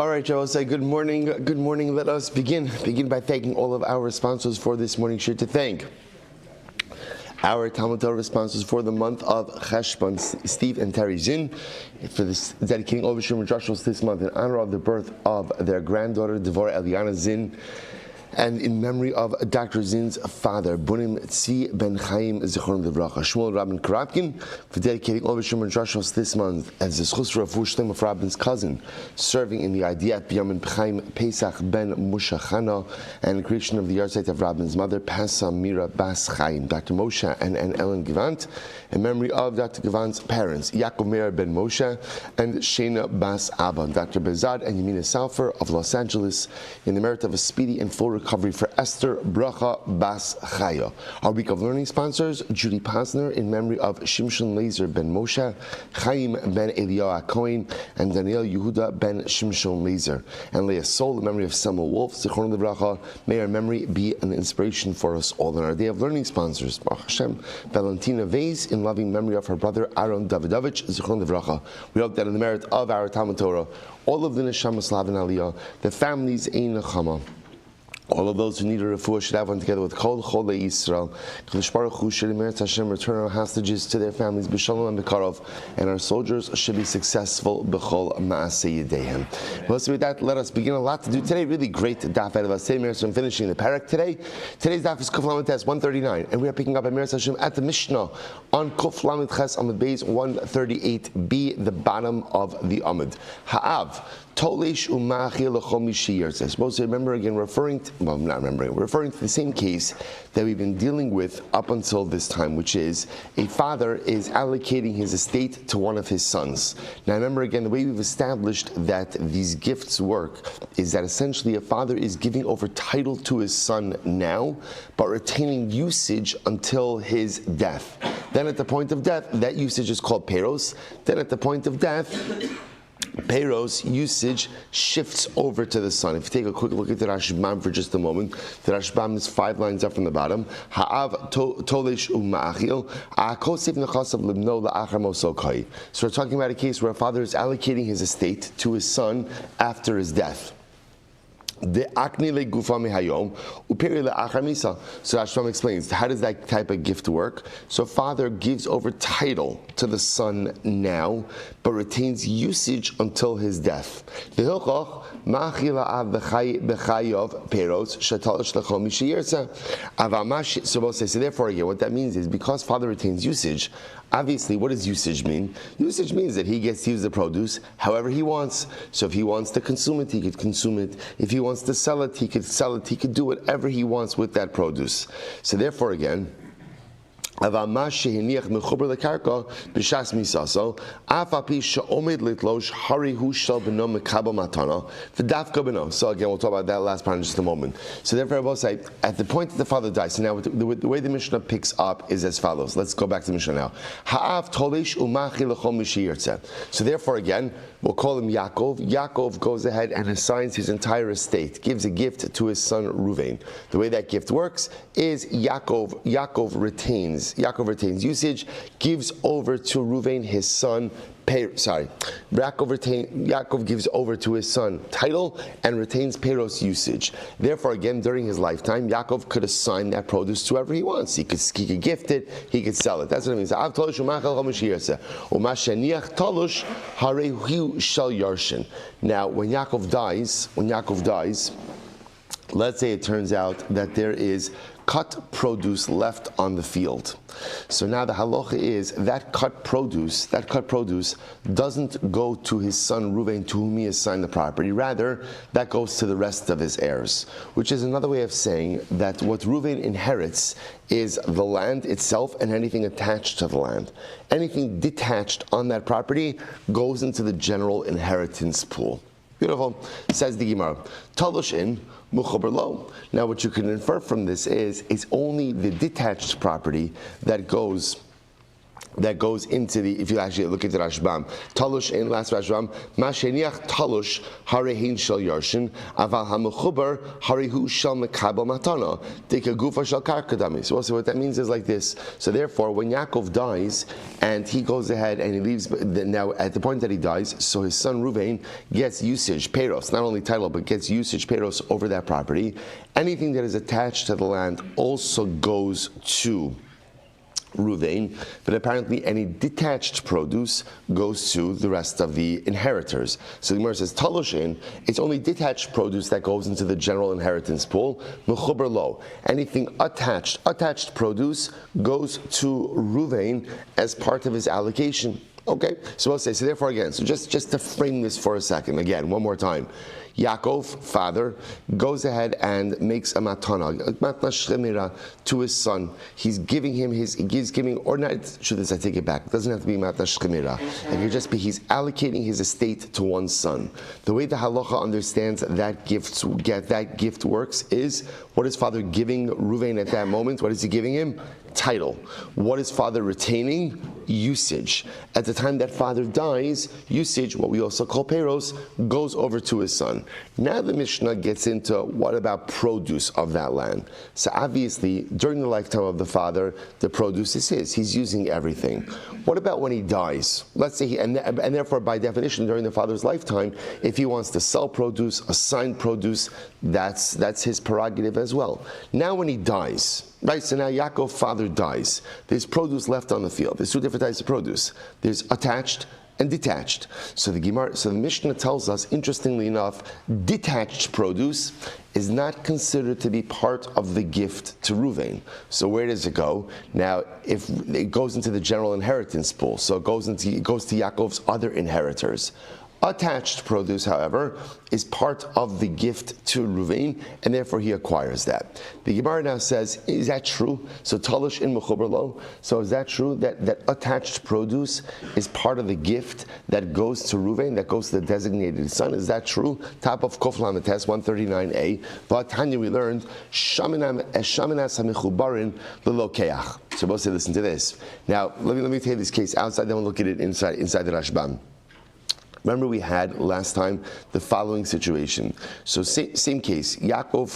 All right, I will say good morning. Good morning. Let us begin. Begin by thanking all of our sponsors for this morning. Sure to thank our Talmud Torah sponsors for the month of Cheshvan, Steve and Terry Zinn, for this dedicating all Shir Midrashos this month in honor of the birth of their granddaughter Devorah Eliana Zinn, and in memory of Dr. Zinn's father, Bunim Tzvi Ben Chaim Zichron Livracha, Shmuel Rabin Karabkin, for dedicating all Shir Midrashos this month as the Schus Rafu Shlem of Rabin's cousin, serving in the Idiyat B'Yamin Chaim Pesach Ben Musha Chana, and the creation of the yahrzeit of Rabin's mother, Pasa Mira Bas Chaim, Dr. Moshe and Ellen Gevant, in memory of Dr. Gevant's parents, Yaakov Meir Ben Moshe and Shena Bas Abba, Dr. Bezad and Yamina Salfer of Los Angeles, in the merit of a speedy and full recovery for Esther Bracha Bas Chaya. Our week of learning sponsors, Judy Posner, in memory of Shimshon Lazer Ben Moshe, Chaim Ben Eliyahu Cohen, and Daniel Yehuda Ben Shimshon Lazer. And Leah Sol, in memory of Samuel Wolf, Zichron Livracha. May our memory be an inspiration for us all. In our day of learning sponsors, Baruch Hashem, Valentina Vase, in loving memory of her brother Aaron Davidovich, Zichron Livracha. We hope that in the merit of our Talmud Torah, all of the Neshamas Lav and Aliyah, the families Ein Nechama, all of those who need a refuah should have one together with Kol Cholei Yisrael. Kadosh Baruch Hu should merit Hashem return our hostages to their families b'shalom and b'karov, and our soldiers should be successful b'chol ma'aseh yedehem. Well, so with that, let us begin. A lot to do today. Really great daf out of us. So I'm finishing the parak today. Today's daf is Kuf Lamed Tes 139, and we are picking up Meretz Hashem at the Mishnah on Kuf Lamed Ches Amud Beis 138b, the bottom of the Amud. Ha'av Tolish u'machil l'chol mishiyirtzeh. I'm supposed to remember again, referring to the same case that we've been dealing with up until this time, which is a father is allocating his estate to one of his sons. Now remember again, the way we've established that these gifts work is that essentially a father is giving over title to his son now, but retaining usage until his death. Then at the point of death, that usage is called peros. Then at the point of death, Peiros usage shifts over to the son. If you take a quick look at the Rashbam for just a moment, the Rashbam is 5 lines up from the bottom. Ha'av tolesh u'ma'achil ha'kosef nechasav libno la'achar mosokai. So we're talking about a case where a father is allocating his estate to his son after his death. The akni le gufa mihayom upiri le'achar misa. So Rashbam explains, how does that type of gift work? So father gives over title to the son now, but retains usage until his death. The hilchach ma'achil ha'av b'chayov peros shetalish lechol mishiyirtzeh avamash. So therefore again, what that means is because father retains usage. Obviously, what does usage mean? Usage means that he gets to use the produce however he wants. So if he wants to consume it, he could consume it. If he wants to sell it, he could sell it. He could do whatever he wants with that produce. So therefore, again, so again, we'll talk about that last part in just a moment. So therefore I will say, at the point that the father dies, so now the way the Mishnah picks up is as follows. Let's go back to the Mishnah now. So therefore again, we'll call him Yaakov. Yaakov goes ahead and assigns his entire estate, gives a gift to his son Ruvain. The way that gift works is Yaakov retains usage, gives over to Ruvain his son. Yaakov gives over to his son title and retains Peros usage. Therefore, again, during his lifetime, Yaakov could assign that produce to whoever he wants. He could gift it, he could sell it. That's what it means. Now, when Yaakov dies, let's say it turns out that there is cut produce left on the field. So now the halacha is that cut produce doesn't go to his son Reuven, to whom he assigned the property. Rather, that goes to the rest of his heirs, which is another way of saying that what Reuven inherits is the land itself and anything attached to the land. Anything detached on that property goes into the general inheritance pool. Beautiful. Says the Gemara. Talosh in muchaber lo. Now, what you can infer from this is it's only the detached property that goes that goes into the, if you actually look into Rashbam, Talush in last Rashbam, Masheniach Talush Harehin Shel Yarshin, Aval HaMechuber Harehu Shel Mekabel Matana, Dika Gufa Shel Karkadami. So also what that means is like this. So therefore, when Yaakov dies and he goes ahead and he leaves, now at the point that he dies, so his son Ruvain gets usage, Peros, not only title, but gets usage, Peros over that property. Anything that is attached to the land also goes to Ruvain, but apparently any detached produce goes to the rest of the inheritors. So the Gemara says, Talushin, it's only detached produce that goes into the general inheritance pool. Mechuber lo, anything attached produce goes to Ruvain as part of his allocation. Okay, so we'll say, so therefore again, so just to frame this for a second, again, one more time. Yaakov, father, goes ahead and makes a matana shemira to his son. He's giving, or not, should this, I take it back. It doesn't have to be matna shemira. It could just be he's allocating his estate to one son. The way the halacha understands that gift works is, what is father giving Ruvain at that moment? What is he giving him? Title. What is father retaining? Usage. At the time that father dies, usage, what we also call peros, goes over to his son. Now the Mishnah gets into what about produce of that land. So obviously, during the lifetime of the father, the produce is his. He's using everything. What about when he dies? Let's say, and therefore by definition, during the father's lifetime, if he wants to sell produce, assign produce, that's his prerogative as well. Now when he dies, right, so now Yaakov, father, dies. There's produce left on the field. There's two different types of produce. There's attached and detached. So the Mishnah tells us, interestingly enough, detached produce is not considered to be part of the gift to Ruvain. So where does it go? Now, if it goes into the general inheritance pool, so it goes to Yaakov's other inheritors. Attached produce, however, is part of the gift to Ruvain, and therefore he acquires that. The Gemara now says, is that true? So Talush in Mechuber lo. So is that true that attached produce is part of the gift that goes to Ruvain, that goes to the designated son? Is that true? Top of Kof Lamed Tes 139a. But Tanya, we learned Shaminas HaMechubarin L'Lokeach. So both say, listen to this. Now let me take this case outside, then we'll look at it inside the Rashbam. Remember we had last time the following situation. So same case, Yaakov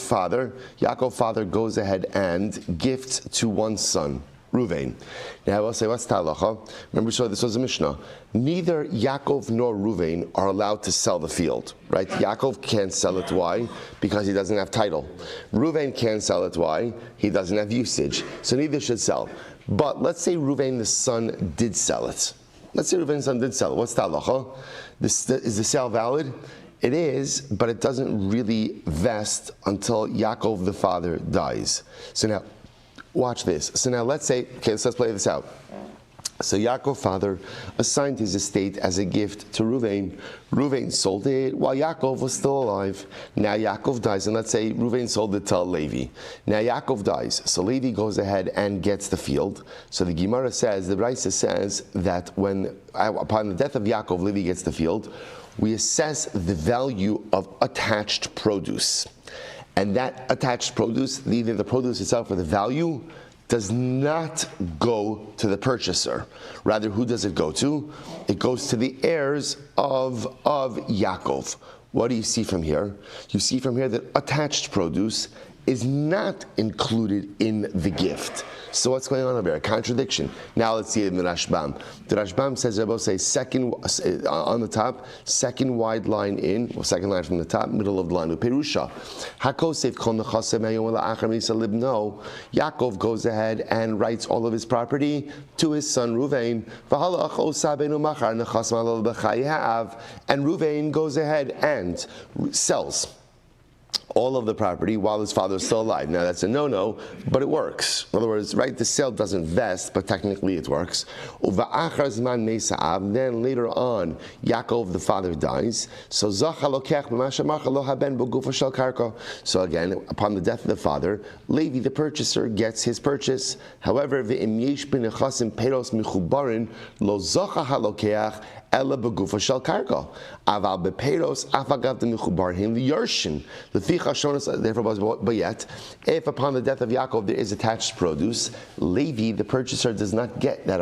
father goes ahead and gifts to one son, Ruvain. Now I will say, what's halacha? Remember we saw this was a Mishnah. Neither Yaakov nor Ruvain are allowed to sell the field, right? Yaakov can't sell it. Why? Because he doesn't have title. Ruvain can't sell it. Why? He doesn't have usage. So neither should sell. But let's say Ruvain the son did sell it. Let's say Ruvain's son did sell it. What's the halacha? Is the sale valid? It is, but it doesn't really vest until Yaakov the father dies. So now, watch this. So now let's say, okay, let's play this out. So Yaakov father assigned his estate as a gift to Ruvain. Ruvain sold it while Yaakov was still alive. Now Yaakov dies, and let's say Ruvain sold it to Levi. Now Yaakov dies, so Levi goes ahead and gets the field. So the Gemara says, the Brisa says that upon the death of Yaakov, Levi gets the field. We assess the value of attached produce, and that attached produce, either the produce itself or the value, does not go to the purchaser. Rather, who does it go to? It goes to the heirs of Yaakov. What do you see from here? You see from here that attached produce is not included in the gift. So what's going on over here? A contradiction. Now let's see it in the Rashbam. The Rashbam says, I will say, second on the top, second wide line in, well, second line from the top, middle of the line. Perusha. No. Yaakov goes ahead and writes all of his property to his son Ruvain. And Ruvain goes ahead and sells all of the property while his father is still alive. Now that's a no-no, but it works. In other words, right, the sale doesn't vest, but technically it works. Then later on, Yaakov the father dies. So again, upon the death of the father, Levi the purchaser gets his purchase. However, ela begufa shel karka. Aval bepeiros afagav demichubarhim liyarshin. Leficha shonas therefore, but yet, if upon the death of Yaakov there is attached produce, Levi, the purchaser, does not get that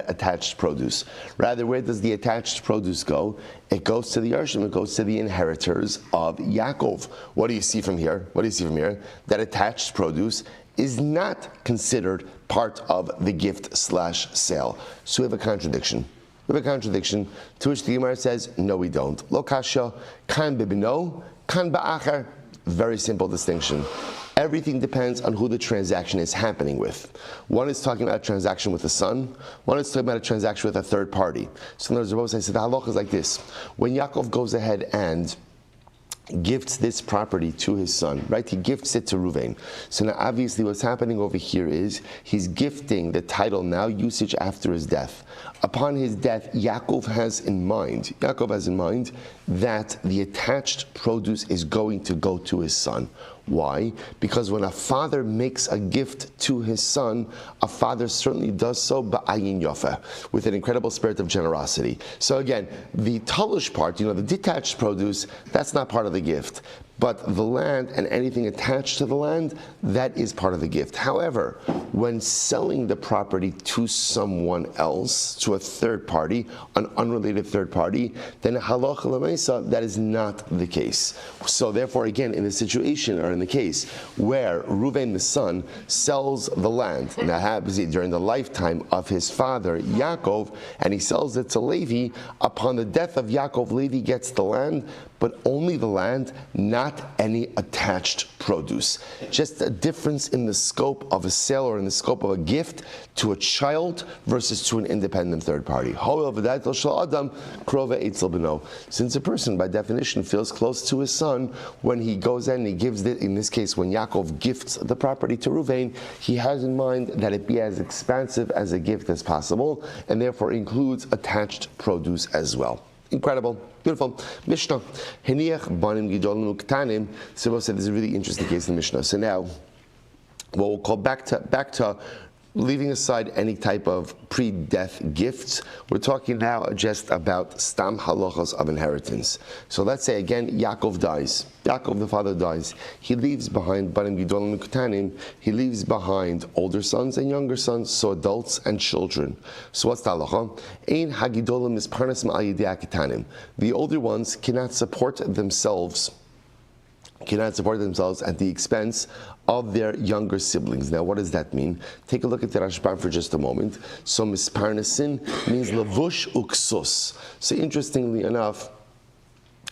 attached produce. Rather, where does the attached produce go? It goes to the Yarshim, it goes to the inheritors of Yaakov. What do you see from here? That attached produce is not considered part of the gift/sale. So we have a contradiction. To which the Gemara says, no, we don't. Lo kasha, kan bibino, kan ba'achar. Very simple distinction. Everything depends on who the transaction is happening with. One is talking about a transaction with the son. One is talking about a transaction with a third party. So in other words, I said the halacha is like this. When Yaakov goes ahead and gifts this property to his son, right? He gifts it to Ruvain. So now obviously what's happening over here is he's gifting the title now usage after his death. Upon his death, Yaakov has in mind that the attached produce is going to go to his son. Why? Because when a father makes a gift to his son, a father certainly does so ba'ayin yofa, with an incredible spirit of generosity. So again, the talush part, the detached produce, that's not part of the gift. But the land and anything attached to the land, that is part of the gift. However, when selling the property to someone else, to a third party, an unrelated third party, then halacha l'maisa, that is not the case. So therefore, again, in the situation or in the case where Reuven the son sells the land, and that happens during the lifetime of his father Yaakov, and he sells it to Levi, upon the death of Yaakov, Levi gets the land, but only the land, not any attached produce. Just a difference in the scope of a sale or in the scope of a gift to a child versus to an independent third party. Since a person, by definition, feels close to his son, when he goes in and he gives it, in this case, when Yaakov gifts the property to Ruvain, he has in mind that it be as expansive as a gift as possible, and therefore includes attached produce as well. Incredible. Beautiful. Mishnah. Heniach banim gidolim uktanim. Silber said this is a really interesting case in the Mishnah. So now, what we'll call back to leaving aside any type of pre-death gifts, we're talking now just about stam halachos of inheritance. So let's say again, Yaakov dies. Yaakov the father dies. He leaves behind banim gidolim uktanim. He leaves behind older sons and younger sons, so adults and children. So what's the halacha? Ein hagidolim misparnas ma'al yidei haketanim. The older ones cannot support themselves at the expense of their younger siblings. Now, what does that mean? Take a look at the Rashbam for just a moment. So, misparnasin means lavush uksus. So, interestingly enough,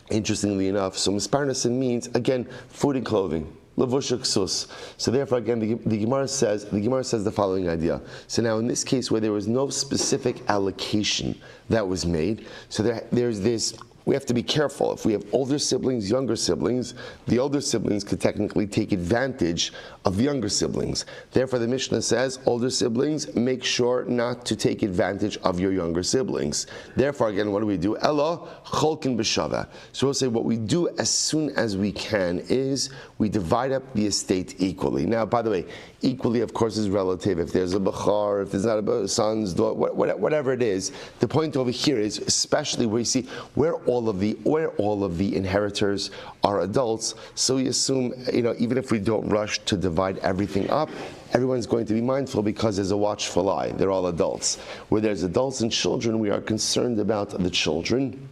so misparnasin means, again, food and clothing. Lavush uksus. So therefore, again, the Gemara says the following idea. So now, in this case, where there was no specific allocation that was made, so there's this. We have to be careful. If we have older siblings, younger siblings, the older siblings could technically take advantage of the younger siblings. Therefore, the Mishnah says, older siblings, make sure not to take advantage of your younger siblings. Therefore, again, what do? Ella cholkin b'shava. So we'll say what we do as soon as we can is we divide up the estate equally. Now, by the way, equally, of course, is relative. If there's a bachar, if there's not a son's, whatever it is, the point over here is, especially where you see where all of the inheritors are adults. So we assume, even if we don't rush to divide everything up, everyone's going to be mindful because there's a watchful eye. They're all adults. Where there's adults and children, we are concerned about the children.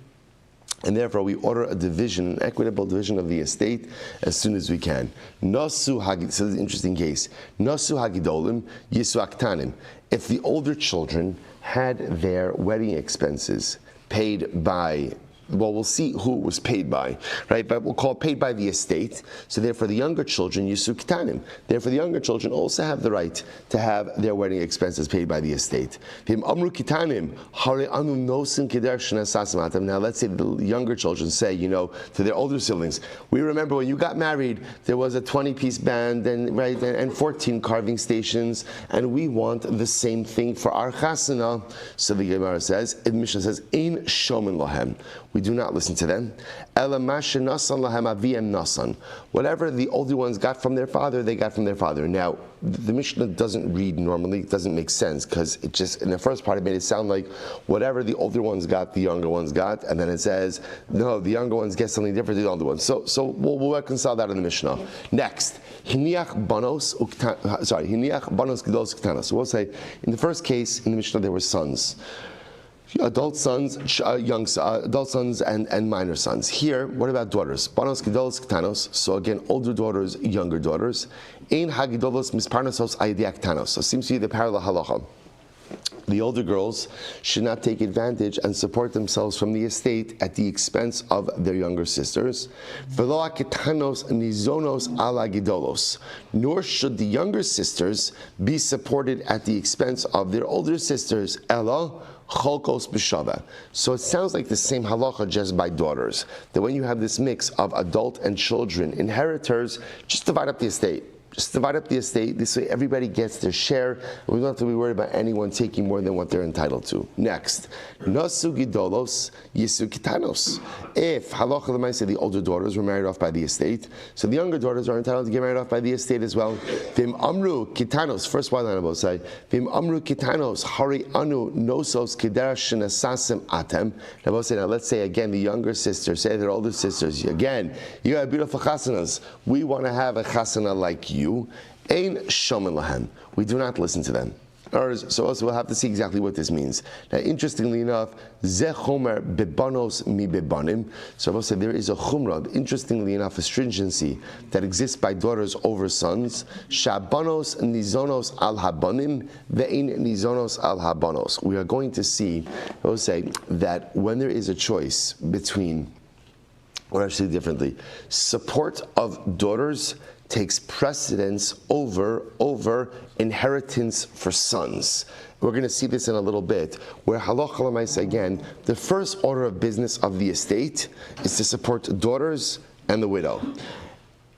And therefore, we order a division, an equitable division of the estate as soon as we can. Nasu hagid. So this is an interesting case. Nasu hagidolim yisu aktanim. If the older children had their wedding expenses paid by, well, we'll see who it was paid by, right? But we'll call it paid by the estate. So therefore, the younger children, Yisu Ketanim. Therefore, the younger children also have the right to have their wedding expenses paid by the estate. Now, let's say the younger children say, to their older siblings, we remember when you got married, there was a 20-piece band and 14 carving stations, and we want the same thing for our chasana. So the Gemara says, the Mishnah says, Ein shomen lohem. we do not listen to them. Whatever the older ones got from their father, they got from their father. Now, the Mishnah doesn't read normally, it doesn't make sense, because it just, in the first part, it made it sound like whatever the older ones got, the younger ones got, and then it says, no, the younger ones get something different than the older ones. So we'll reconcile that in the Mishnah. Next, hiniach banos gedolos ktanos. So we'll say, in the first case, in the Mishnah, there were sons. Adult sons, adult sons, and minor sons. Here, what about daughters? Banos gedolos ktanos. So again, older daughters, younger daughters. Ein hagidolos misparnasos aydiak ktanos. So it seems to be the parallel halacha. The older girls should not take advantage and support themselves from the estate at the expense of their younger sisters. Nor should the younger sisters be supported at the expense of their older sisters. Ella cholkos b'shava. So it sounds like the same halacha just by daughters. That when you have this mix of adult and children inheritors, just divide up the estate. Just divide up the estate. This way everybody gets their share. We don't have to be worried about anyone taking more than what they're entitled to. Next, nasu gidolos yisu kitanos. If halacha l'maaseh the older daughters were married off by the estate, so the younger daughters are entitled to get married off by the estate as well. Vim amru kitanos. First white line I will say. Vim amru kitanos hari anu nosos kiderash shenasasim atem. Now let's say again the younger sisters say their older sisters again. You have beautiful chasanas. We want to have a chasana like you. Ein shomen lahem. We do not listen to them. So also we'll have to see exactly what this means. Now, interestingly enough, ze chomer bebanos mi bebanim. So I'll say there is a chumrah, interestingly enough, a stringency that exists by daughters over sons. Shabanos nizonos al habanim ve'in nizonos al habanos. We are going to see, I will say, that when there is a choice between, or actually differently, support of daughters takes precedence over inheritance for sons. We're going to see this in a little bit, where halacha l'maaseh again, the first order of business of the estate is to support daughters and the widow.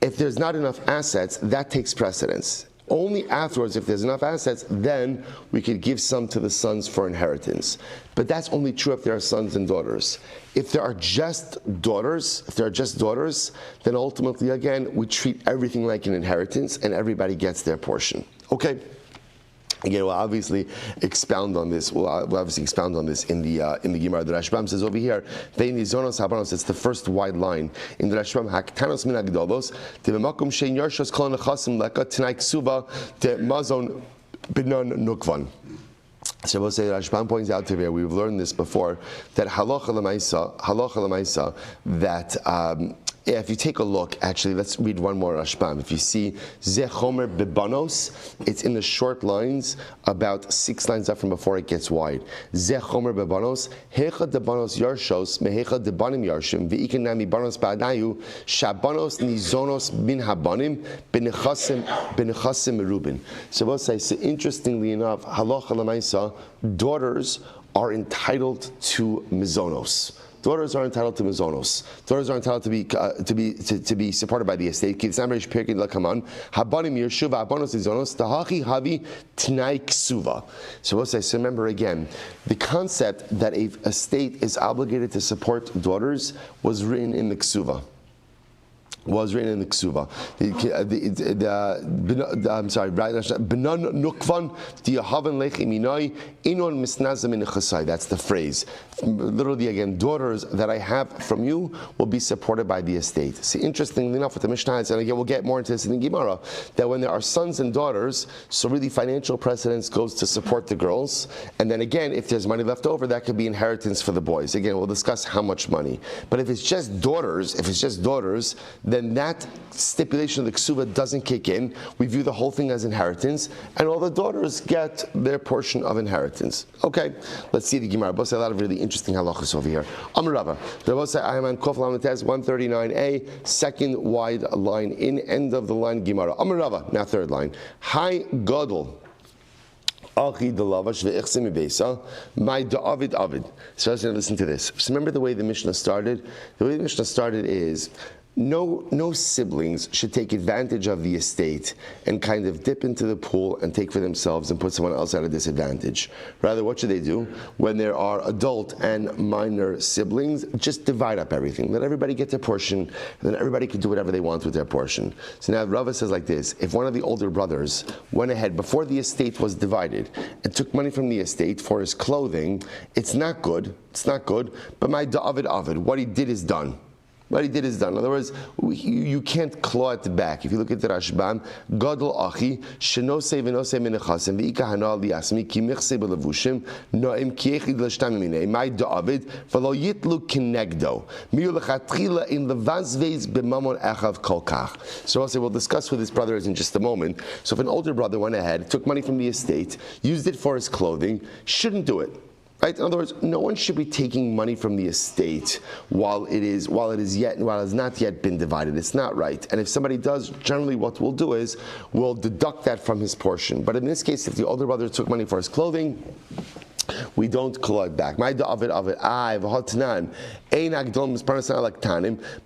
If there's not enough assets, that takes precedence. Only afterwards, if there's enough assets, then we could give some to the sons for inheritance. But that's only true if there are sons and daughters. If there are just daughters, then ultimately, again, we treat everything like an inheritance and everybody gets their portion. Okay? Again, we'll obviously expound on this. We'll obviously expound on this in the Gemara. The Rashbam says over here, "Ve'inizonos habanos." It's the first wide line in the Rashbam. Haktanos min hagdolos tebemakom shein yarshos kol nechasim leka t'nai ksuva temazon binon nukvan. So we'll say Rashbam points out to here, we've learned this before, that halacha l'maisa, that if you take a look, actually, let's read one more Rashbam. If you see Ze Chomer Bebanos, it's in the short lines, about 6 lines up from before it gets wide. Ze Chomer Bebanos, Hecha Debanos Yarshos, Mehecha Debanim Yarshim, V'ikinami Banos Ba'adayu, Shabanos Nizonos Bin Habanim, Benechasim Merubin. So we'll say, so interestingly enough, halacha l'maisa, daughters are entitled to mizonos. Daughters are entitled to mizonos. Daughters are entitled to be supported by the estate. So we'll say, so remember again, the concept that a state is obligated to support daughters was written in the ksuva. I'm sorry, Benon nukvan diyahavan lechi minoi inon misnazim in chasai. That's the phrase. Literally again, daughters that I have from you will be supported by the estate. See, interestingly enough, with the Mishnah, and again, we'll get more into this in the Gemara, that when there are sons and daughters, so really financial precedence goes to support the girls, and then again, if there's money left over, that could be inheritance for the boys. Again, we'll discuss how much money. But if it's just daughters, then that stipulation of the ksuva doesn't kick in. We view the whole thing as inheritance, and all the daughters get their portion of inheritance. Okay, let's see the Gemara. Both say a lot of really interesting halachas over here. Amar Rava. They both say I am on Kof Lametez 139a, second wide line in end of the line Gemara. Amar Rava. Now third line. Hi Gadol. My David. So let's listen to this. So remember the way the Mishnah started? The way the Mishnah started is no siblings should take advantage of the estate and kind of dip into the pool and take for themselves and put someone else at a disadvantage. Rather, what should they do? When there are adult and minor siblings, just divide up everything. Let everybody get their portion, and then everybody can do whatever they want with their portion. So now Rava says like this: if one of the older brothers went ahead before the estate was divided and took money from the estate for his clothing, it's not good. It's not good. But my David, what he did is done. What he did is done. In other words, you can't claw it back. If you look at the Rashbam, Gadol Achi, Shenose Venose Menechasem, V'ika Hanal Liasmi, Ki Mechse Belevushim, Noem Kiechid L'shtam Minei, My David, V'lo Yitlu Kinegdo, Miu Lechatchila in Levazvez B'mamon Echav Kolkach. So I'll say we'll discuss with his brothers in just a moment. So if an older brother went ahead, took money from the estate, used it for his clothing, shouldn't do it. Right? In other words, no one should be taking money from the estate while it has not yet been divided. It's not right. And if somebody does, generally what we'll do is we'll deduct that from his portion. But in this case, if the older brother took money for his clothing, we don't collect back. But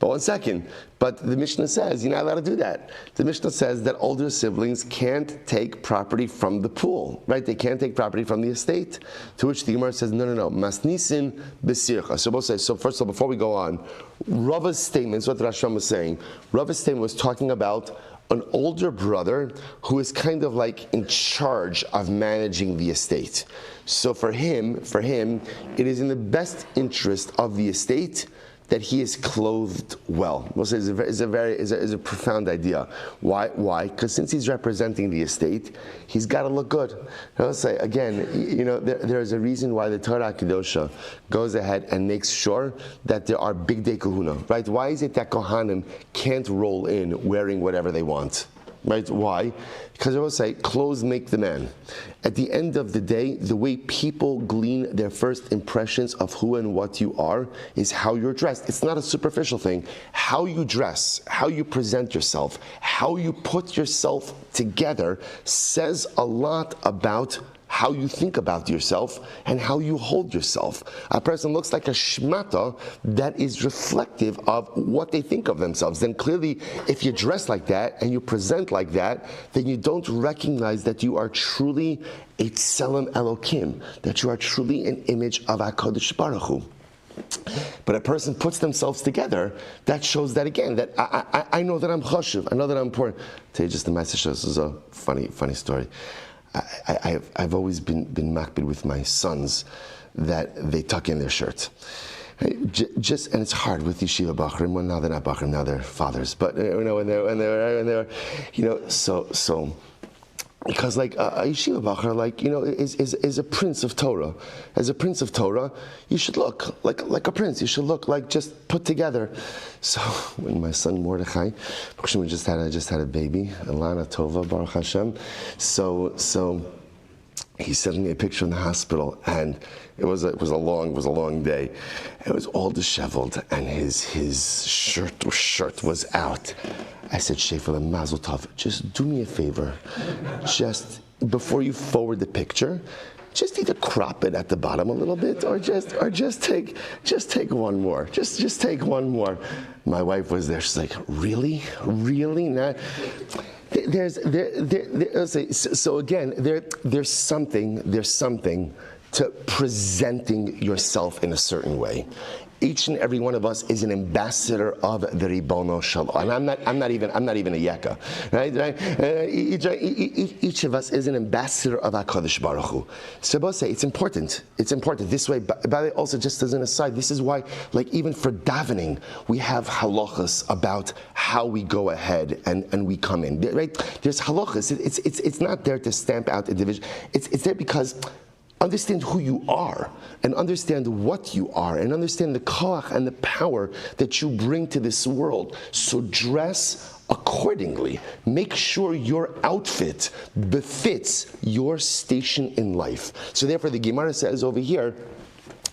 one second. But the Mishnah says you're not allowed to do that. The Mishnah says that older siblings can't take property from the pool, right? They can't take property from the estate. To which the Gemara says, no. Masnisin besircha. So we'll say, so first of all, before we go on, Rava's statement is what Rasham was saying. Rava's statement was talking about an older brother who is kind of like in charge of managing the estate. So for him, it is in the best interest of the estate that he is clothed well. We'll say is a profound idea. Why? Because since he's representing the estate, he's got to look good. And I'll say again, there is a reason why the Torah Kedosha goes ahead and makes sure that there are big day kahuna. Right? Why is it that Kohanim can't roll in wearing whatever they want? Right? Why? Because I will say, clothes make the man. At the end of the day, the way people glean their first impressions of who and what you are is how you're dressed. It's not a superficial thing. How you dress, how you present yourself, how you put yourself together says a lot about how you think about yourself and how you hold yourself. A person looks like a shmata that is reflective of what they think of themselves. Then clearly, if you dress like that and you present like that, then you don't recognize that you are truly a Tselem Elokim, that you are truly an image of HaKadosh Baruch Hu. But a person puts themselves together, that shows that again, that I know that I'm chashuv, I know that I'm important. I'll tell you just the message. This is a funny story. I've always been makbid with my sons that they tuck in their shirt. And it's hard with yeshiva bachrim. Well, now they're not bachrim, now they're fathers. But when they're so. Because like a yeshiva bacher, is a prince of Torah. As a prince of Torah, you should look like a prince. You should look like just put together. So when my son Mordechai, we just had a baby, Elana Tova, Baruch Hashem. So he sent me a picture in the hospital, and it was a long day. It was all disheveled, and his shirt was out. I said, Shefer Mazel Tov, just do me a favor. Just before you forward the picture, just either crop it at the bottom a little bit, or just take one more. Just take one more. My wife was there. She's like, really? Not. So again, there's something to presenting yourself in a certain way. Each and every one of us is an ambassador of the Ribono Shalom, and I'm not even a yeka, right? Each of us is an ambassador of HaKadosh Baruch Hu. So both say it's important. This way, by the way, also just as an aside, this is why, like even for davening, we have halachas about how we go ahead and we come in. Right? There's halachas. It's not there to stamp out a division. It's there because understand who you are, and understand what you are, and understand the koach and the power that you bring to this world. So dress accordingly. Make sure your outfit befits your station in life. So therefore the Gemara says over here,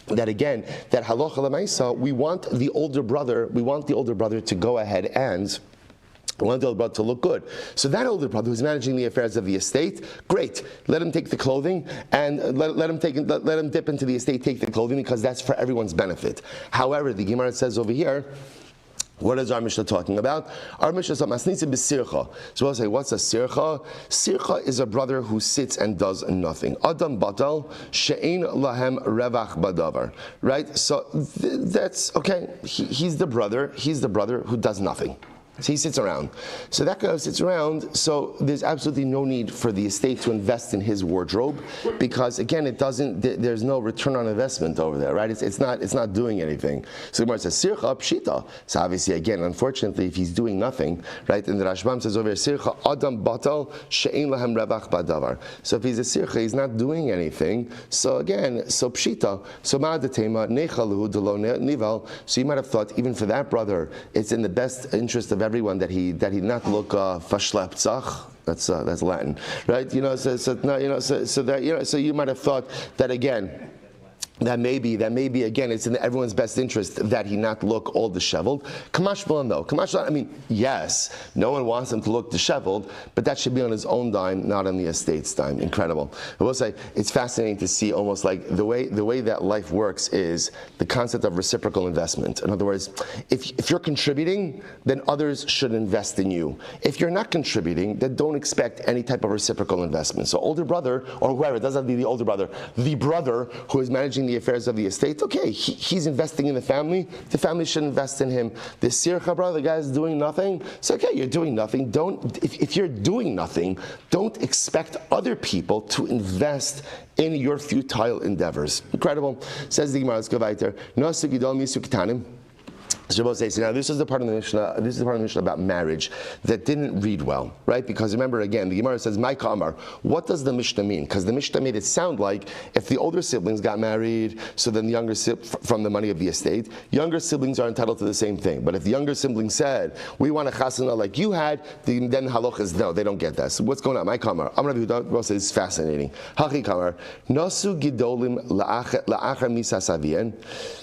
that again, that halacha l'maisa, we want the older brother to go ahead and I want the older brother to look good. So that older brother who's managing the affairs of the estate, great. Let him take the clothing and let him dip into the estate, take the clothing, because that's for everyone's benefit. However, the Gemara says over here What is our Mishnah talking about? Our Mishnah is masnitza b'sircha. So we'll say, what's a sircha? Sircha is a brother who sits and does nothing. Adam batal she'ein lahem revach badavar. Right? So that's okay. He's the brother. He's the brother who does nothing. So he sits around. So that guy sits around, so there's absolutely no need for the estate to invest in his wardrobe because, again, there's no return on investment over there, right? It's not doing anything. So the Gemara says, Sircha Pshita. So obviously, again, unfortunately, if he's doing nothing, right, and the Rashbam says over here, Sircha Adam Batal She'ein Lahem Revach Badavar. So if he's a Sircha, he's not doing anything. So again, so Pshita. So Ma'adatema Nechaluhu Delo Nival. So you might have thought, even for that brother, it's in the best interest of everyone that he not look fashleptzach. That's Latin, right? So you might have thought that again. That may be again, it's in everyone's best interest that he not look all disheveled. Kamash Balan though. I mean, yes, no one wants him to look disheveled, but that should be on his own dime, not on the estate's dime. Incredible. I will say, it's fascinating to see almost like the way that life works is the concept of reciprocal investment. In other words, if you're contributing, then others should invest in you. If you're not contributing, then don't expect any type of reciprocal investment. So older brother, or whoever, it doesn't have to be the older brother, the brother who is managing the affairs of the estate, okay, he's investing in the family should invest in him. The Sircha brother, the guy's doing nothing, so okay, you're doing nothing. If you're doing nothing, don't expect other people to invest in your futile endeavors. Incredible. Says the Gemara, let's go weiter. So now this is the part of the Mishnah. This is the part of the Mishnah about marriage that didn't read well, right? Because remember again, the Gemara says, "My Kamar." What does the Mishnah mean? Because the Mishnah made it sound like if the older siblings got married, so then the younger from the money of the estate, younger siblings are entitled to the same thing. But if the younger sibling said, "We want a chasana like you had," then halacha is no, they don't get that. So what's going on? My Kamar. Amar Rabbi Yehuda says it's fascinating. Hachi Kamar. Nasu gidolim la'achar misasavian.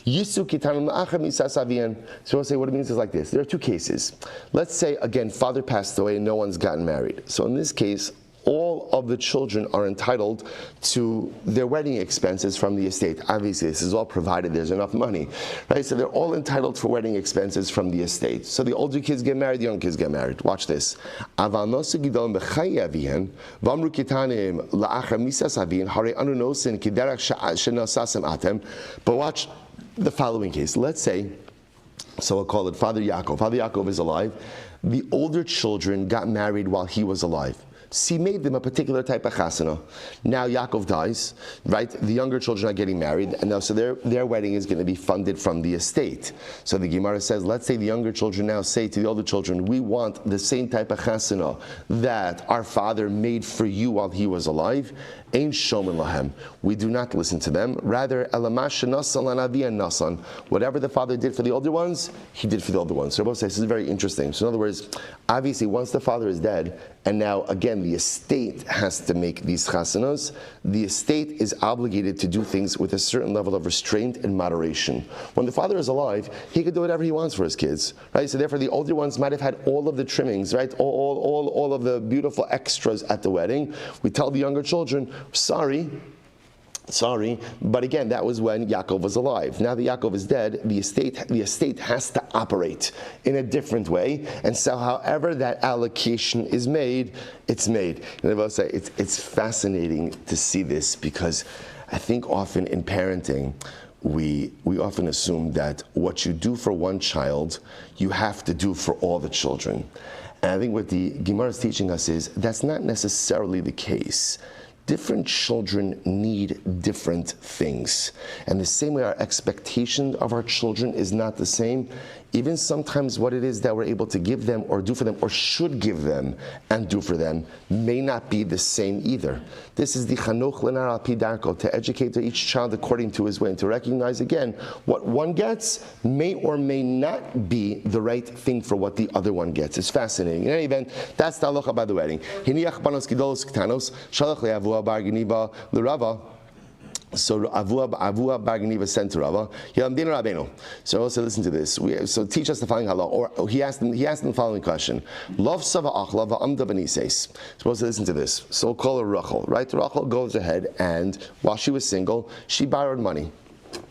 Yisu kitanim la'achar misasavian. So we'll say what it means is like this. There are two cases. Let's say, again, father passed away and no one's gotten married. So in this case, all of the children are entitled to their wedding expenses from the estate. Obviously, this is all provided there's enough money, right? So they're all entitled for wedding expenses from the estate. So the older kids get married, the young kids get married. Watch this. But watch the following case. Let's say, so we'll call it Father Yaakov. Father Yaakov is alive. The older children got married while he was alive. So he made them a particular type of chasana. Now Yaakov dies, right? The younger children are getting married, and now so their wedding is going to be funded from the estate. So the Gemara says, let's say the younger children now say to the older children, we want the same type of chasana that our father made for you while he was alive. Ein shomen lahem. We do not listen to them. Rather, nasan. Whatever the father did for the older ones, he did for the older ones. So both say this is very interesting. So in other words, obviously once the father is dead, and now again the estate has to make these chasanos, the estate is obligated to do things with a certain level of restraint and moderation. When the father is alive, he could do whatever he wants for his kids, right? So therefore the older ones might have had all of the trimmings, right? All of the beautiful extras at the wedding. We tell the younger children, sorry, but again, that was when Yaakov was alive. Now that Yaakov is dead, the estate has to operate in a different way, and so however that allocation is made, it's made. And I will say, it's fascinating to see this, because I think often in parenting, we often assume that what you do for one child, you have to do for all the children. And I think what the Gemara is teaching us is that's not necessarily the case. Different children need different things. And the same way our expectation of our children is not the same, even sometimes what it is that we're able to give them or do for them or should give them and do for them may not be the same either. This is the chanuch lenar al pi darko, to educate each child according to his way, and to recognize again what one gets may or may not be the right thing for what the other one gets. It's fascinating. In any event, that's the halacha by the wedding. Hiniach banos gedolos ktanos shalach le'avua bar geniva l'rava. So Avua bar Geniva sent to Rava. So also listen to this. So teach us the following halach. Or he asked him the following question. Love sava achla va'amda b'nises. Supposed to listen to this. So we'll call her Rachel, right? Rachel goes ahead and while she was single, she borrowed money.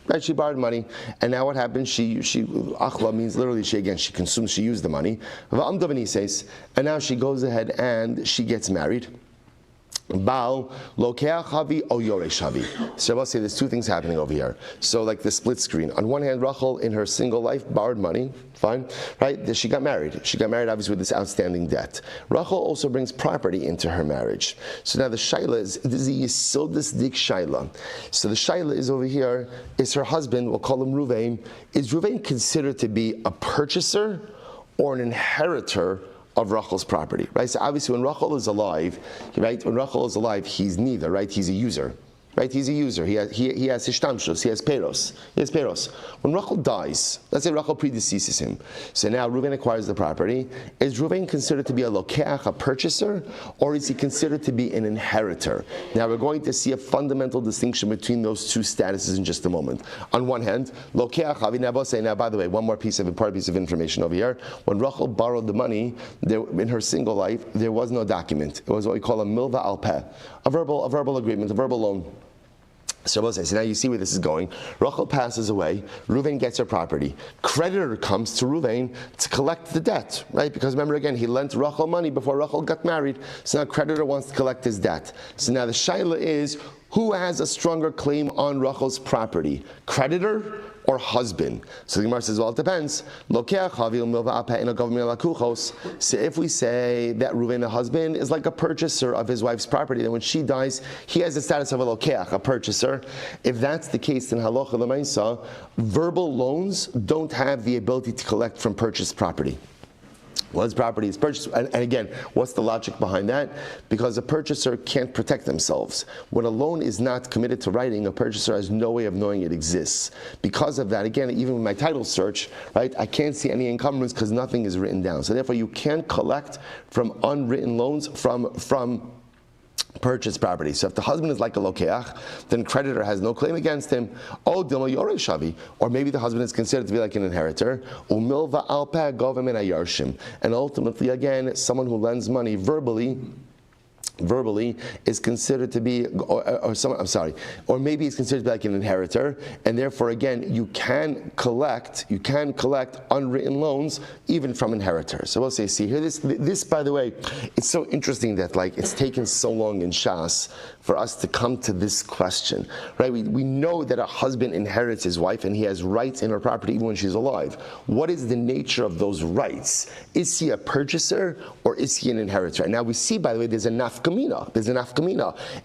Right, she borrowed money, and now what happened? She achla means literally she consumed, she used the money. And now she goes ahead and she gets married. Baal lokeach havi o yoresh havi. So I'll say there's two things happening over here. So like the split screen. On one hand, Rachel in her single life borrowed money, fine, right? She got married. She got married obviously with this outstanding debt. Rachel also brings property into her marriage. So now the shaila is the yisodis dik shaila. So the shaila is over here. Is her husband? We'll call him Ruvain. Is Ruvain considered to be a purchaser or an inheritor of Rachel's property, right? So obviously when Rachel is alive, right? When Rachel is alive, he's neither, right? He's a user, right? He's a user. He has hishtamshus. He has peros. When Rachel dies, let's say Rachel predeceases him. So now Reuven acquires the property. Is Reuven considered to be a lokeach, a purchaser, or is he considered to be an inheritor? Now we're going to see a fundamental distinction between those two statuses in just a moment. On one hand, lokeach havi. Now by the way, one more piece of information over here. When Rachel borrowed the money, in her single life, there was no document. It was what we call a milva al peh, a verbal agreement, a verbal loan. So now you see where this is going. Rachel passes away. Reuven gets her property. Creditor comes to Reuven to collect the debt, right? Because remember again, he lent Rachel money before Rachel got married. So now creditor wants to collect his debt. So now the shaila is, who has a stronger claim on Rachel's property? Creditor or husband? So the Gemara says, well, it depends. So if we say that Reuven, the husband, is like a purchaser of his wife's property, then when she dies, he has the status of a lokeach, a purchaser. If that's the case, then halacha l'maisa, verbal loans don't have the ability to collect from purchased property. Once property is purchased, and again, what's the logic behind that? Because a purchaser can't protect themselves. When a loan is not committed to writing, a purchaser has no way of knowing it exists. Because of that, again, even with my title search, right, I can't see any encumbrance because nothing is written down. So therefore, you can't collect from unwritten loans from purchased property. So if the husband is like a lokeach, then creditor has no claim against him. Oh, dilma yorei shavi. Or maybe the husband is considered to be like an inheritor. Umilva al peh govim en ayarshim. And ultimately, again, someone who lends money verbally is considered to be, or maybe it's considered to be like an inheritor, and therefore again you can collect unwritten loans even from inheritors. So we'll say, see here, this by the way, it's so interesting that like it's taken so long in Shas for us to come to this question, right? We know that a husband inherits his wife and he has rights in her property even when she's alive. What is the nature of those rights? Is he a purchaser or is he an inheritor? And now we see, by the way, there's an nafkamina.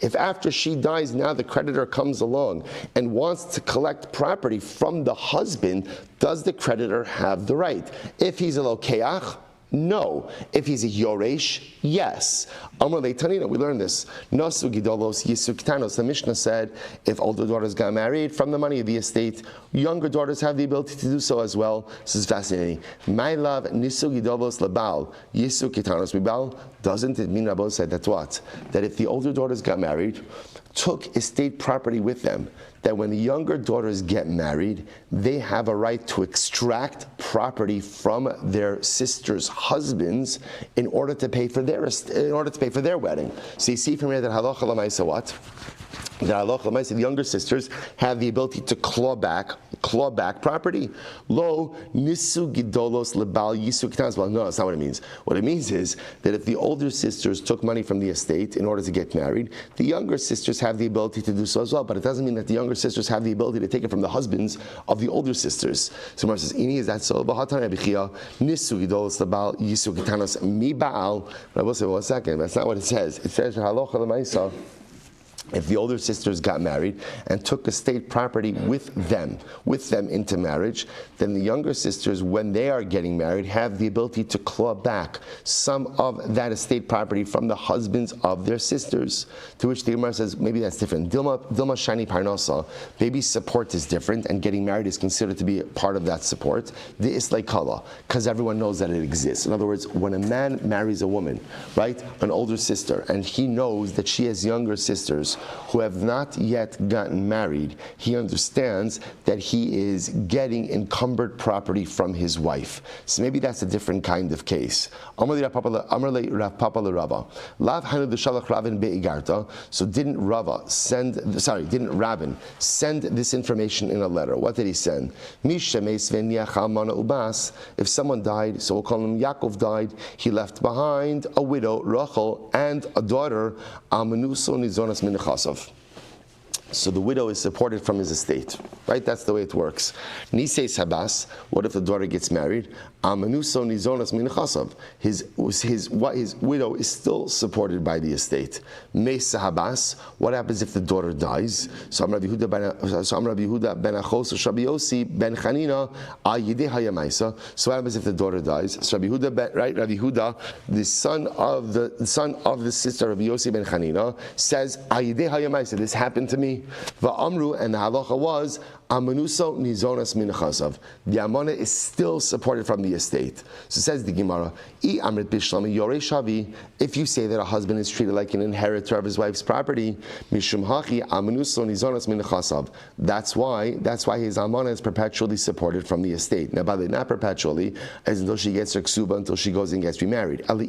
If after she dies, now the creditor comes along and wants to collect property from the husband, does the creditor have the right? If he's a lokeach, no. If he's a yoresh, yes. Amar leitanina, we learned this. Nasu gidolos yisu ktanos. The Mishnah said, if older daughters got married from the money of the estate, younger daughters have the ability to do so as well. This is fascinating. My love, nisu gidolos lebal yisu ktanos mibal. Doesn't it mean, Rabbi said, that's what? That if the older daughters got married, took estate property with them, that when the younger daughters get married, they have a right to extract property from their sisters' husbands in order to pay for their wedding. So you see from here that halacha l'maisa what? That halacha l'maisa, the younger sisters have the ability to claw back property. Lo nisu gidolos lebal yisu k'tanas. Well, no, that's not what it means. What it means is that if the older sisters took money from the estate in order to get married, the younger sisters have the ability to do so as well. But it doesn't mean that the younger sisters have the ability to take it from the husbands of the older sisters. So Mar says, "Ini, is that so?" Nisu gidolos lebal yisu k'tanas mi baal. But I will say, 1 second. That's not what it says. It says halacha l'maisa, if the older sisters got married and took estate property with them into marriage, then the younger sisters, when they are getting married, have the ability to claw back some of that estate property from the husbands of their sisters. To which the Gemara says, maybe that's different. Dilma shani parnasa. Maybe support is different, and getting married is considered to be part of that support. The islay kala, because everyone knows that it exists. In other words, when a man marries a woman, right, an older sister, and he knows that she has younger sisters who have not yet gotten married, he understands that he is getting encumbered property from his wife. So maybe that's a different kind of case. So didn't Rabin send this information in a letter? What did he send? If someone died, so we'll call him Yaakov died, he left behind a widow, Rachel, and a daughter, Amanuso Nizonas Minachasov. So the widow is supported from his estate, right? That's the way it works. Niseis Habas, what if the daughter gets married? Amanuso Nizonas Minchasav. His widow is still supported by the estate. Meis Habas, what happens if the daughter dies? So Rabbi Yehuda ben Achos Rabbi Yossi ben Chanina Ayidei Hayamaisa. So what happens if the daughter dies? So Rabbi Yehuda, the son of the sister of Yossi ben Chanina, says Ayidei Hayamaisa. This happened to me. Va'amru, and the halacha was Amanuso Nizonas Minchasav. The Amana is still supported from the estate. So says the Gemara, if you say that a husband is treated like an inheritor of his wife's property, Mishum Hachi Amanuso Nizonas Minchasav. That's why his Amana is perpetually supported from the estate. Now, by the way, not perpetually, as until she gets her ksuba, until she goes and gets remarried. But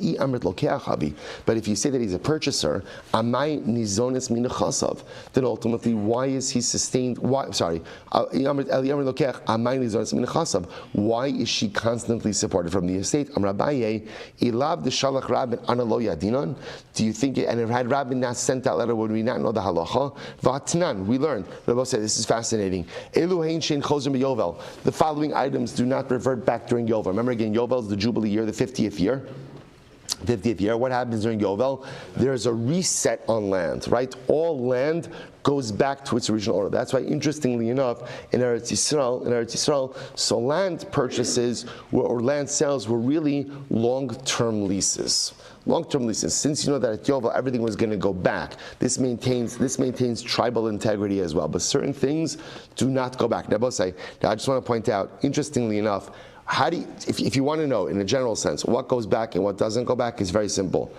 if you say that he's a purchaser, Amai Nizonas Minchasav, then ultimately, why is he sustained? Why is she constantly supported from the estate? Do you think, and had Rabbi not sent that letter, would we not know the halacha? We learned. Rabbi said, this is fascinating. The following items do not revert back during Yovel. Remember again, Yovel is the Jubilee year, the 50th year. What happens during Yovel? There's a reset on land, right? All land goes back to its original owner. That's why, interestingly enough, in Eretz Yisrael, so land purchases or land sales were really long-term leases. Long-term leases. Since you know that at Yovel everything was going to go back, this maintains tribal integrity as well. But certain things do not go back. Now, I just want to point out, interestingly enough, if you want to know in a general sense what goes back and what doesn't go back, is very simple.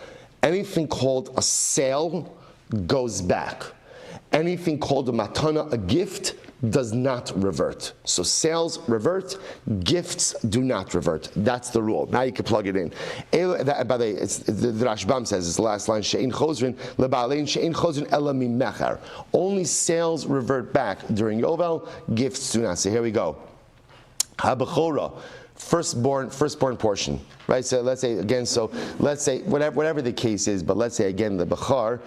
Anything called a sale goes back. Anything called a matana, a gift, does not revert. So sales revert, gifts do not revert. That's the rule. Now you can plug it in. By the way, the Rashbam says, it's the last line, she'in chozrin lebalein she'in chozrin ela mimecher. Only sales revert back during Yovel, gifts do not. So here we go. Habachora. Firstborn portion, right? So let's say whatever the case is, but let's say again the Bechar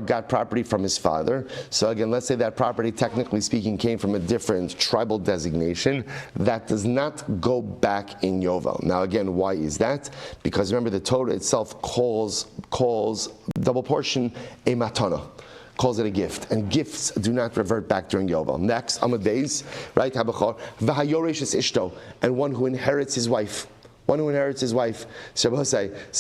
got property from his father. So again, let's say that property, technically speaking, came from a different tribal designation. That does not go back in Yovel. Now again, why is that? Because remember, the Torah itself calls double portion a matana. Calls it a gift, and gifts do not revert back during Yovel. Next, Amud Beis, right? Habachar v'hayoresh es ishto, and one who inherits his wife. So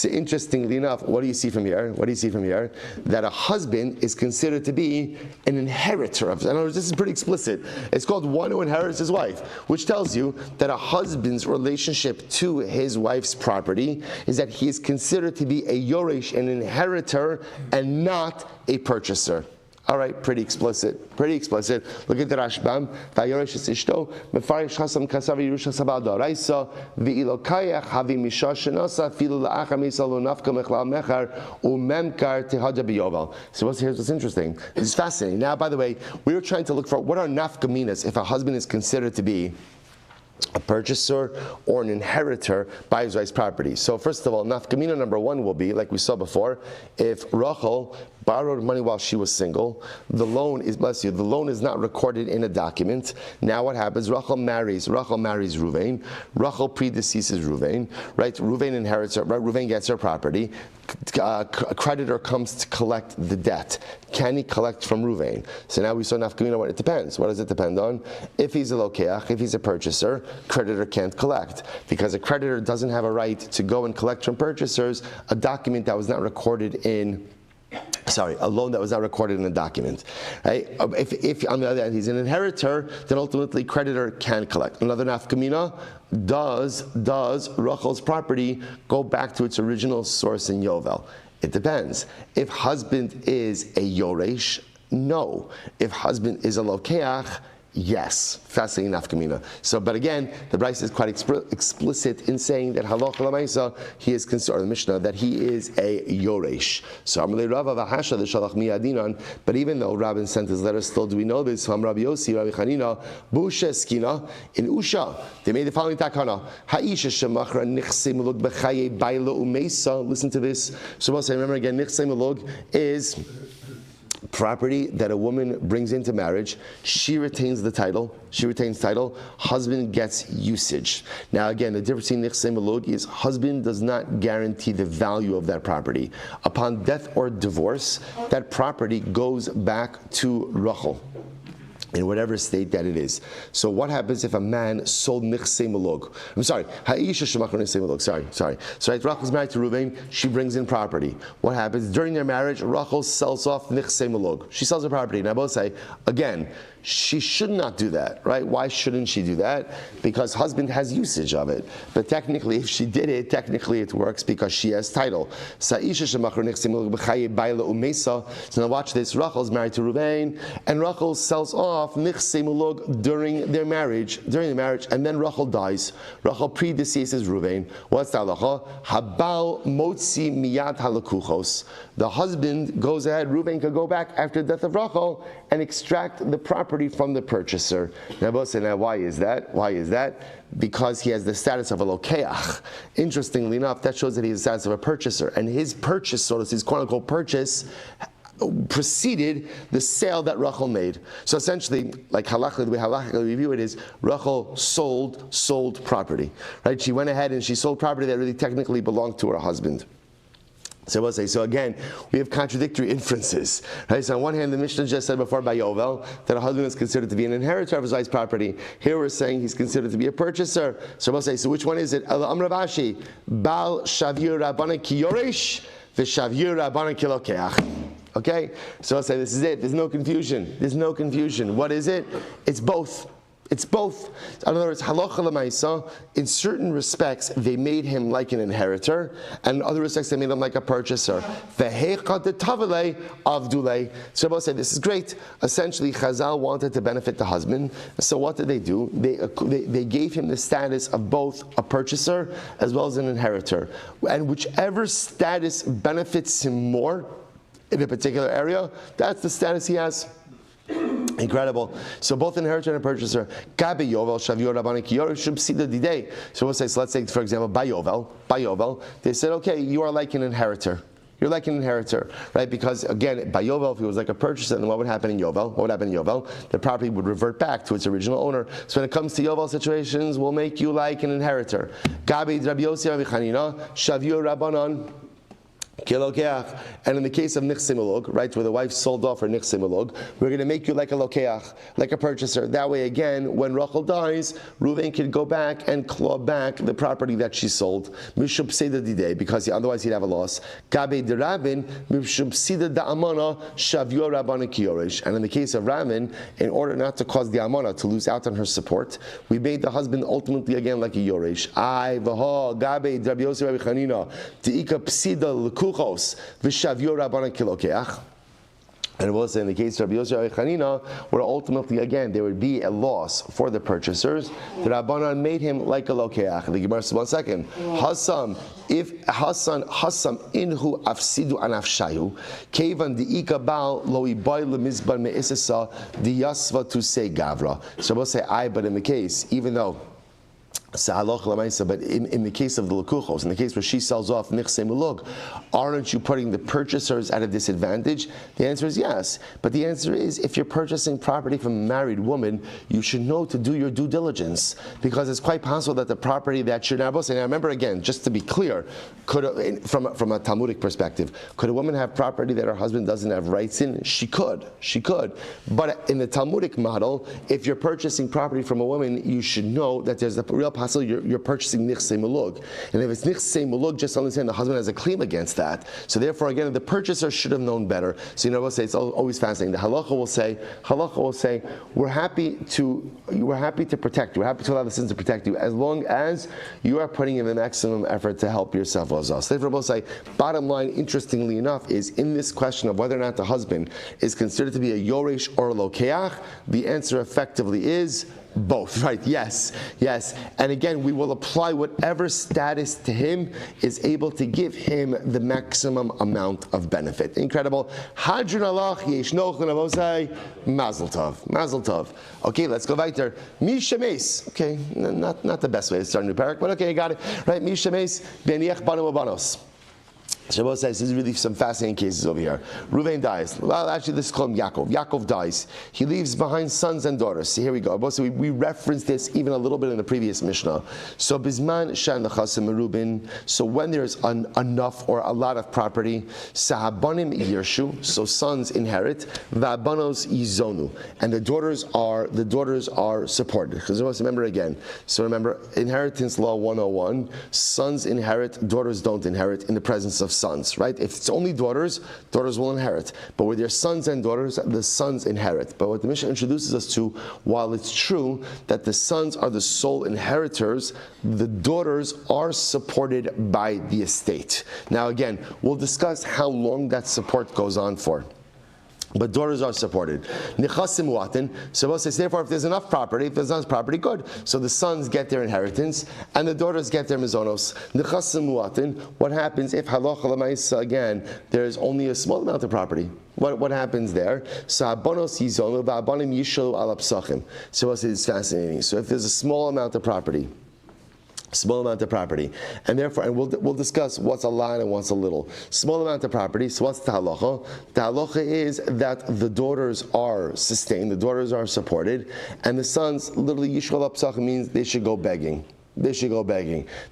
interestingly enough, what do you see from here? That a husband is considered to be an inheritor of. In other words, this is pretty explicit. It's called one who inherits his wife, which tells you that a husband's relationship to his wife's property is that he is considered to be a yoresh, an inheritor, and not a purchaser. All right, pretty explicit. Look at the Rashbam. Vayoresh es ishto, mefarish chasam kasav yerusha sabal daraisa, v'ilokayach havi misha shenasa filu la'achar misal unafka mechlal mechar umemkar tehada biyovel. So here's what's interesting. This is fascinating. Now, by the way, we were trying to look for what are nafkaminas if a husband is considered to be a purchaser or an inheritor by his wife's property. So first of all, nafkamina number one will be, like we saw before, if Rachel borrowed money while she was single, the loan is not recorded in a document. Now what happens? Rachel marries Ruvain. Rachel predeceases Ruvain, right? Ruvain inherits her, right? Ruvain gets her property. A creditor comes to collect the debt. Can he collect from Ruvain? So now we saw nafkamina. What it depends. What does it depend on? If he's a lokeach, if he's a purchaser, creditor can't collect, because a creditor doesn't have a right to go and collect from purchasers a document that was not recorded in. A loan that was not recorded in a document. Right? If on the other hand he's an inheritor, then ultimately creditor can collect. Another nafkamina, does Rachel's property go back to its original source in Yovel? It depends. If husband is a yoresh, no. If husband is a lokeach, yes. Fascinating nafkamina. So, but again, the Bryce is quite explicit in saying that halacha l'maisa, he is considered, or the Mishnah, that he is a yoresh. So, Amalei Rava v'hasha the shalach miyadinan. But even though Rabbi sent his letter, still do we know this? From Rabbi Yossi, Rabbi Chanina, busha skina in Usha. They made the following takana: Ha'isha shemachra nichsei mulug b'chaye baila umeisa. Listen to this. So, we'll say, remember again, nichsei mulug is property that a woman brings into marriage. She retains the title. She retains title. Husband gets usage. Now again, the difference between nichsei malug is husband does not guarantee the value of that property. Upon death or divorce, that property goes back to Rachel, in whatever state that it is. So what happens if a man sold nichsei malug? I'm sorry, ha'isha shemachar nichsei malug. Sorry. So right, Rachel's married to Reuven. She brings in property. What happens during their marriage? Rachel sells off nichsei malug. She sells her property. Now both say again, she should not do that, right? Why shouldn't she do that? Because husband has usage of it. But technically, if she did it, technically it works because she has title. So now watch this. Rachel's married to Reuven, and Rachel sells off nichsei mulug during the marriage, and then Rachel dies. Rachel predeceases Reuven. What's the halacha? Habal motzi miyad halakuchos. The husband goes ahead. Reuven could go back after the death of Rachel and extract the property from the purchaser. Now, why is that? Because he has the status of a lokeach. Interestingly enough, that shows that he has the status of a purchaser, and his purchase, so to speak, his quote-unquote purchase, preceded the sale that Rachel made. So essentially, like halachically, the way halachically we view it is, Rachel sold property, right? She went ahead and she sold property that really technically belonged to her husband. So we'll say, so again, we have contradictory inferences. Right? So on one hand, the Mishnah just said before by Yovel that a husband is considered to be an inheritor of his wife's property. Here we're saying he's considered to be a purchaser. So we'll say, so which one is it? Amar Ravashi, Bal Shavir Rabbana Ki Yoresh, V'Shavir Rabbana Ki Lokeach. Okay? So I'll say this is it. There's no confusion. What is it? It's both. In other words, halacha l'maisa, in certain respects, they made him like an inheritor, and in other respects, they made him like a purchaser. V'hecha detavale avdule. So Rabbi said, this is great. Essentially, Chazal wanted to benefit the husband, so what did they do? They gave him the status of both a purchaser as well as an inheritor. And whichever status benefits him more in a particular area, that's the status he has. Incredible. So both inheritor and purchaser. Gabi Yovel Shavio Rabbani Kiyor Shubsida Didei. So we'll say, so let's take for example by Yovel. They said, okay, you are like an inheritor. You're like an inheritor, right? Because again, by Yovel, if he was like a purchaser, then what would happen in Yovel? The property would revert back to its original owner. So when it comes to Yovel situations, we'll make you like an inheritor. Gabi Rabbi Yossi Rabbi Chanina Shavio Rabbanon. And in the case of nichsei malug, right, where the wife sold off her nichsei malug, we're going to make you like a lokeach, like a purchaser. That way, again, when Rachel dies, Reuven can go back and claw back the property that she sold. Mishub seda didei, because otherwise he'd have a loss. Gabe de Rabin, mishub seda da amana shavyo rabbana kiyoresh. And in the case of Rabin, in order not to cause the amana to lose out on her support, we made the husband ultimately again like a yoresh. Ay v'ho gabe de Rabbi Yossi Rabbi Chanina deika psida l'kuchos v'shavyo rabbana kilokeach. And we'll say in the case of Rabbi Yossi Rabbi Chanina, where ultimately again there would be a loss for the purchasers, the Rabbanan made him like a lokeach. The Gemara says 1 second. Hasam, if Hasam inhu afsidu anafshayu, kevan diika bal lo ibai lemizban me'isasa diyasva to say gavra. So we'll say but in the case, even though but in the case of the lekuchos, in the case where she sells off nichsei mulug, aren't you putting the purchasers at a disadvantage? The answer is yes. But the answer is, if you're purchasing property from a married woman, you should know to do your due diligence, because it's quite possible that the property that you're now both saying. Now remember again, just to be clear, from a Talmudic perspective, could a woman have property that her husband doesn't have rights in? She could. But in the Talmudic model, if you're purchasing property from a woman, you should know that there's a real possible you're purchasing nichsei mulug. And if it's nichsei mulug, just understand the husband has a claim against that. So therefore, again, the purchaser should have known better. So we'll say it's always fascinating. The halacha will say, we're happy to protect you. We're happy to allow the sins to protect you as long as you are putting in the maximum effort to help yourself. So therefore, we'll say, bottom line, interestingly enough, is in this question of whether or not the husband is considered to be a yoresh or a lokeach, the answer effectively is both, right? Yes. And again, we will apply whatever status to him is able to give him the maximum amount of benefit. Incredible. Hadrun alach yeshnoch l'navosai mazel tov. Okay, let's go weiter. Mishames. Okay, not the best way to start a new parak, but okay, I got it. Right, Mishames b'niach banu banos. Shabbos says there's really some fascinating cases over here. Reuven dies. Well, actually, this is called Yaakov. Yaakov dies. He leaves behind sons and daughters. See, here we go. So we referenced this even a little bit in the previous Mishnah. So Bizman Shan Lechasim Reuben. So when there's enough or a lot of property, Sahabanim Yershu. So sons inherit. Vabanos Yizonu. And the daughters are supported. Because remember again. So remember, inheritance law 101. Sons inherit. Daughters don't inherit in the presence of sons, right? If it's only daughters will inherit. But with their sons and daughters, the sons inherit. But what the Mishnah introduces us to, while it's true that the sons are the sole inheritors, the daughters are supported by the estate. Now again, we'll discuss how long that support goes on for. But daughters are supported. Nichasim muatin. So we'll say, therefore, if there's enough property, good. So the sons get their inheritance, and the daughters get their mizonos. Nichasim muatin. What happens if halacha l'maisa again? There's only a small amount of property. What happens there? So abonos yizonu va'abonim yishalu al psachim. So we'll say it's fascinating. So if there's a small amount of property, and therefore, and we'll discuss what's a lot and what's a little. Small amount of property, so what's the halacha? The halacha is that the daughters are sustained, the daughters are supported, and the sons, literally, yishol apsach means they should go begging. Then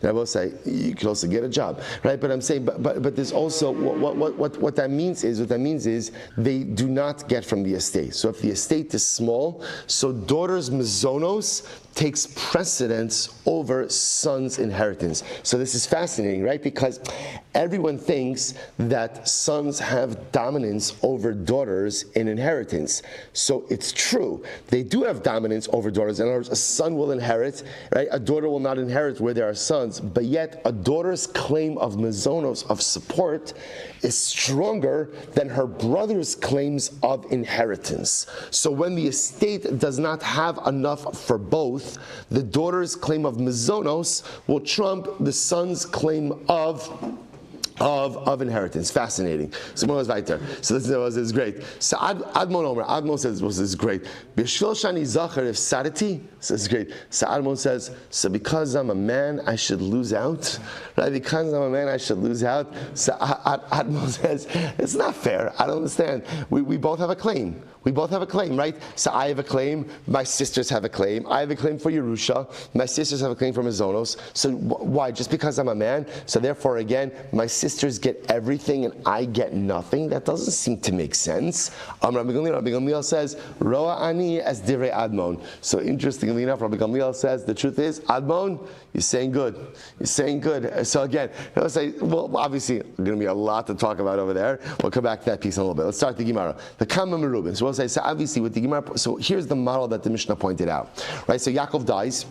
I will say, you can also get a job, right? But I'm saying, but there's also, what that means is they do not get from the estate. So if the estate is small, so daughters' mizonos takes precedence over sons' inheritance. So this is fascinating, right? Because everyone thinks that sons have dominance over daughters in inheritance. So it's true. They do have dominance over daughters. In other words, a son will inherit, right? A daughter will not inherit where there are sons. But yet, a daughter's claim of mizonos, of support, is stronger than her brother's claims of inheritance. So when the estate does not have enough for both, the daughter's claim of mizonos will trump the son's claim of inheritance. Fascinating. So more weiter. So this is great. So Admon says this is great. B'shvil shani zacher if sadity. So this is great. So Admon says, so because I'm a man, I should lose out. Right? Because I'm a man, I should lose out. So Admon says, it's not fair. I don't understand. We both have a claim. Right? So I have a claim, my sisters have a claim, I have a claim for Yerusha, my sisters have a claim for Mizonos. So why? Just because I'm a man? So therefore, again, my sisters get everything and I get nothing? That doesn't seem to make sense. Rabbi Gamliel says, Roa ani as divrei Admon. So interestingly enough, Rabbi Gamliel says, the truth is, Admon, you're saying good. So again, I'll say, well, obviously, there's going to be a lot to talk about over there. We'll come back to that piece in a little bit. Let's start the Gemara. The Kama Merubin. So we'll say, so obviously with the Gemara, so here's the model that the Mishnah pointed out. Right, so Yaakov dies,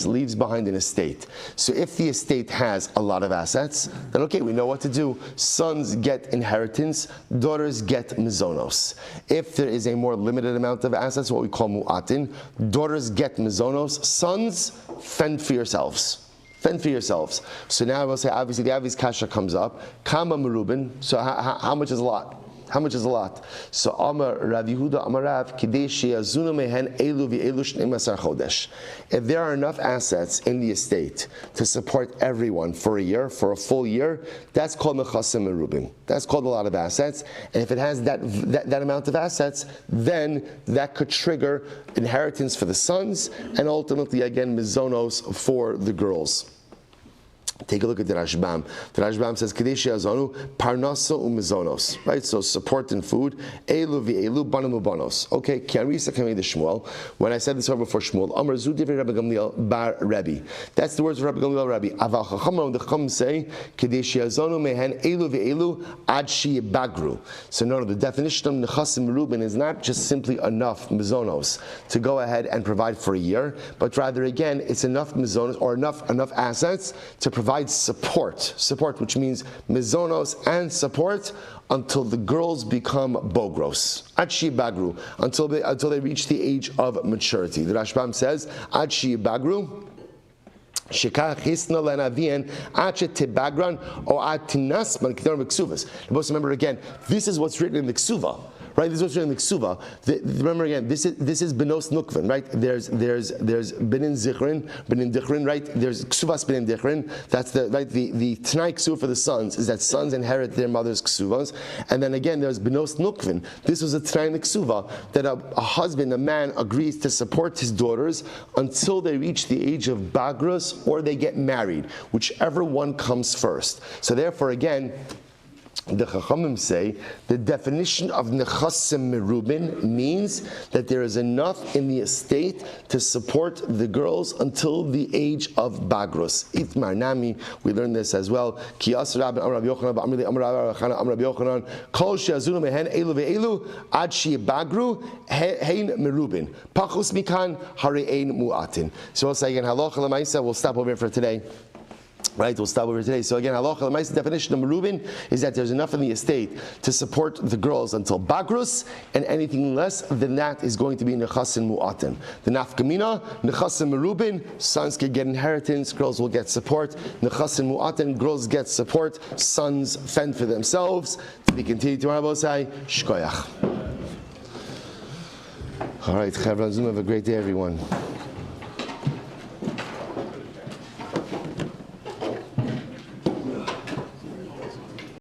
leaves behind an estate. So if the estate has a lot of assets, then okay, we know what to do. Sons get inheritance, daughters get mizonos. If there is a more limited amount of assets, what we call mu'atin, daughters get mizonos, sons, fend for yourselves. So now I will say, obviously the Avi's Kasha comes up. Kama Merubin, so how much is a lot? So Amar Rav Yehuda Amar Rav Kidei she'yazunu mehen elu v'elu shnei masar chodesh. If there are enough assets in the estate to support everyone for a year, for a full year, that's called mechasim merubin. That's called a lot of assets. And if it has that amount of assets, then that could trigger inheritance for the sons and ultimately again mizonos for the girls. Take a look at the Rashbam. The Rashbam says, Kadeshi Azonu, Parnasa umizonos. Right? So support and food. Elu v'elu, banam ubanos. Okay, Kiarisa coming to Shmuel. When I said this over before Shmuel, Amar Zu Divrei Rabbi Gamliel bar Rebbe. That's the words of Rabbi Gamliel Rebbe. Aval Chacham, the Chacham say, Kadeshi Azonu mehen elu v'elu ad shi bagru. So no, the definition of Nechasim Merubin is not just simply enough mizonos to go ahead and provide for a year, but rather again, it's enough mizonos or enough assets to provide support, which means mizonos and support until the girls become bogros. Adshi bagru, until they reach the age of maturity. The Rashbam says, Adshi bagru. Shekach hisna lenavian ache tebagran or atinasman k'der b'ksuvas. You must remember again, this is what's written in the ksuva. Right, this is what's written in the ksuva. Remember again, this is benos nukvin, right? There's benin dichrin, right? There's ksuvas benin dichrin. That's the Tanai ksuva for the sons is that sons inherit their mother's ksuvas, and then again there's benos nukvin. This was a Tanai in the ksuva that a husband, a man, agrees to support his daughters until they reach the age of bagrus or they get married, whichever one comes first. So therefore, again, the Chachamim say the definition of Nechasim Merubin means that there is enough in the estate to support the girls until the age of Bagrus. Itmar Nami, we learn this as well. Kiyas Rabbi Amar Rabbi Yochanan, Amri Amar Rabbi Yochanan, Kol she'azunu mehen elu ve'elu ad she'bagru hein merubin. Pachus mikan hare'ein mu'atin. So we'll say again, halacha l'maisa. We'll stop over here for today. Right, we'll stop over today. So again, halacha l'maisa, the definition of merubin is that there's enough in the estate to support the girls until bagrus, and anything less than that is going to be nechasim mu'atin. The nafkamina, nechasim merubin, sons can get inheritance, girls will get support. Nechasim mu'atin, girls get support, sons fend for themselves. To be continued tomorrow, Bosai, shkoyach. All right, Chavra Zoom, have a great day, everyone.